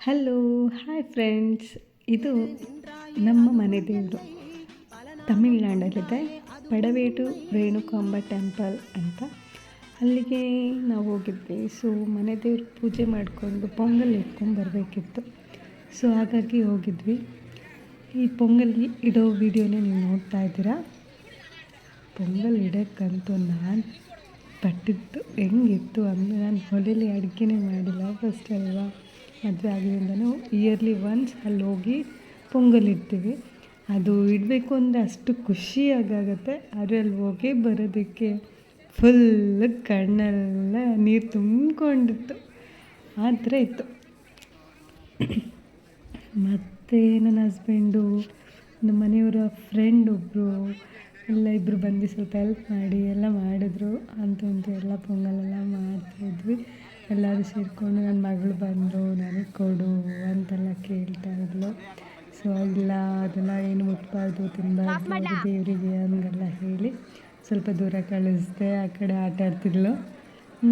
Hello hi friends, ಇದು ನಮ್ಮ ಮನೆ ದೇವರು ತಮಿಳ್ನಾಡಲ್ಲಿದೆ. ಪಡವೇಟು ರೇಣುಕಾಂಬ ಟೆಂಪಲ್ ಅಂತ. ಅಲ್ಲಿಗೆ ನಾವು ಹೋಗಿದ್ವಿ. ಸೊ ಮನೆ ದೇವ್ರ ಪೂಜೆ ಮಾಡಿಕೊಂಡು ಪೊಂಗಲ್ ಇಟ್ಕೊಂಡು ಬರಬೇಕಿತ್ತು. ಸೊ ಹಾಗಾಗಿ ಹೋಗಿದ್ವಿ. ಈ ಪೊಂಗಲ್ ಇಡೋ ವಿಡಿಯೋನೇ ನೀವು ನೋಡ್ತಾ ಇದ್ದೀರಾ. ಪೊಂಗಲ್ ಇಡೋಕ್ಕಂತೂ ನಾನು ಪಟ್ಟಿದ್ದು ಹೆಂಗಿತ್ತು ಅಂದರೆ, ನಾನು ಹೊಲಲ್ಲಿ ಅಡುಗೆನೇ ಮಾಡಿಲ್ಲ ಫಸ್ಟ್ ಅಲ್ವಾ. ಮದುವೆ ಆಗಿದಿಂದನೂ ಇಯರ್ಲಿ ಒನ್ಸ್ ಅಲ್ಲಿ ಹೋಗಿ ಪೊಂಗಲ್ ಇಡ್ತೀವಿ. ಅದು ಇಡಬೇಕು ಅಂದರೆ ಅಷ್ಟು ಖುಷಿಯಾಗುತ್ತೆ. ಆದರೆ ಅಲ್ಲಿ ಹೋಗಿ ಬರೋದಕ್ಕೆ ಫುಲ್ಲು ಕಣ್ಣೆಲ್ಲ ನೀರು ತುಂಬಿಕೊಂಡಿತ್ತು. ಆ ಥರ ಇತ್ತು. ಮತ್ತು ನನ್ನ ಹಸ್ಬೆಂಡು, ನಮ್ಮ ಮನೆಯವರ ಫ್ರೆಂಡ್ ಒಬ್ಬರು ಎಲ್ಲ ಇಬ್ಬರು ಬಂದು ಸ್ವಲ್ಪ ಹೆಲ್ಪ್ ಮಾಡಿ ಎಲ್ಲ ಮಾಡಿದ್ರು. ಅಂತೂ ಎಲ್ಲ ಪೊಂಗಲೆಲ್ಲ ಮಾಡ್ತಾಯಿದ್ವಿ. ಎಲ್ಲರೂ ಸೇರಿಕೊಂಡು ನನ್ನ ಮಗಳು ಬಂದರು, ನನಗೆ ಕೊಡು ಅಂತೆಲ್ಲ ಕೇಳ್ತಾಯಿದ್ಲು. ಸೊ ಇಲ್ಲ ಅದೆಲ್ಲ ಏನು ಮುಟ್ಬಾರ್ದು, ತಿನ್ನಬಾರ್ದು ದೇವರಿಗೆ ಹಂಗೆಲ್ಲ ಹೇಳಿ ಸ್ವಲ್ಪ ದೂರ ಕಳಿಸ್ದೆ. ಆ ಕಡೆ ಆಟ ಆಡ್ತಿದ್ಲು.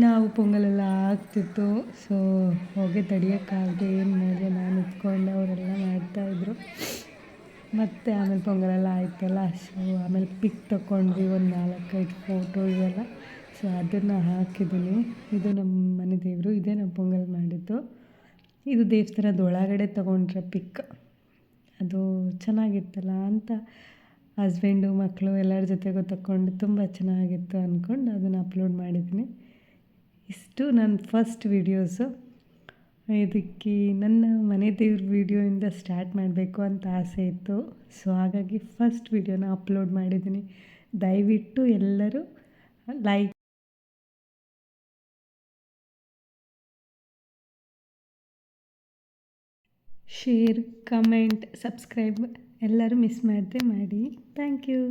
ನಾವು ಪೊಂಗಲೆಲ್ಲ ಆಗ್ತಿತ್ತು. ಸೊ ಹೊಗೆ ತಡಿಯೋಕ್ಕಾಗದೆ ಏನು ಮಾಡಿದೆ, ನಾನು ಇಟ್ಕೊಂಡು ಅವರೆಲ್ಲ ಮಾಡ್ತಾಯಿದ್ರು. ಮತ್ತು ಆಮೇಲೆ ಪೊಂಗಲೆಲ್ಲ ಆಯ್ತಲ್ಲ. ಸೊ ಆಮೇಲೆ ಪಿಕ್ ತೊಗೊಂಡ್ವಿ, ಒಂದು 4-5 ಫೋಟೋ ಇವೆಲ್ಲ. ಸೊ ಅದನ್ನು ಹಾಕಿದ್ದೀನಿ. ಇದು ನಮ್ಮ ಮನೆ ದೇವರು, ಇದೇ ನಾವು ಪೊಂಗಲ್ ಮಾಡಿದ್ದು. ಇದು ದೇವಸ್ಥಾನದ ಒಳಗಡೆ ತೊಗೊಂಡ್ರೆ ಪಿಕ್. ಅದು ಚೆನ್ನಾಗಿತ್ತಲ್ಲ ಅಂತ ಹಸ್ಬೆಂಡು ಮಕ್ಕಳು ಎಲ್ಲರ ಜೊತೆಗೂ ತಗೊಂಡು ತುಂಬ ಚೆನ್ನಾಗಿತ್ತು ಅಂದ್ಕೊಂಡು ಅದನ್ನು ಅಪ್ಲೋಡ್ ಮಾಡಿದ್ದೀನಿ. ಇಷ್ಟು ನನ್ನ ಫಸ್ಟ್ ವೀಡಿಯೋಸು. ಇದಕ್ಕೆ ನನ್ನ ಮನೆ ದೇವ್ರ ವೀಡಿಯೋಯಿಂದ ಸ್ಟಾರ್ಟ್ ಮಾಡಬೇಕು ಅಂತ ಆಸೆ ಇತ್ತು. ಸೊ ಹಾಗಾಗಿ ಫಸ್ಟ್ ವೀಡಿಯೋನ ಅಪ್ಲೋಡ್ ಮಾಡಿದ್ದೀನಿ. ದಯವಿಟ್ಟು ಎಲ್ಲರೂ ಲೈಕ್, ಶೇರ್, ಕಮೆಂಟ್, ಸಬ್ಸ್ಕ್ರೈಬ್ ಎಲ್ಲರೂ ಮಿಸ್ ಮಾಡದೆ ಮಾಡಿ. Thank you.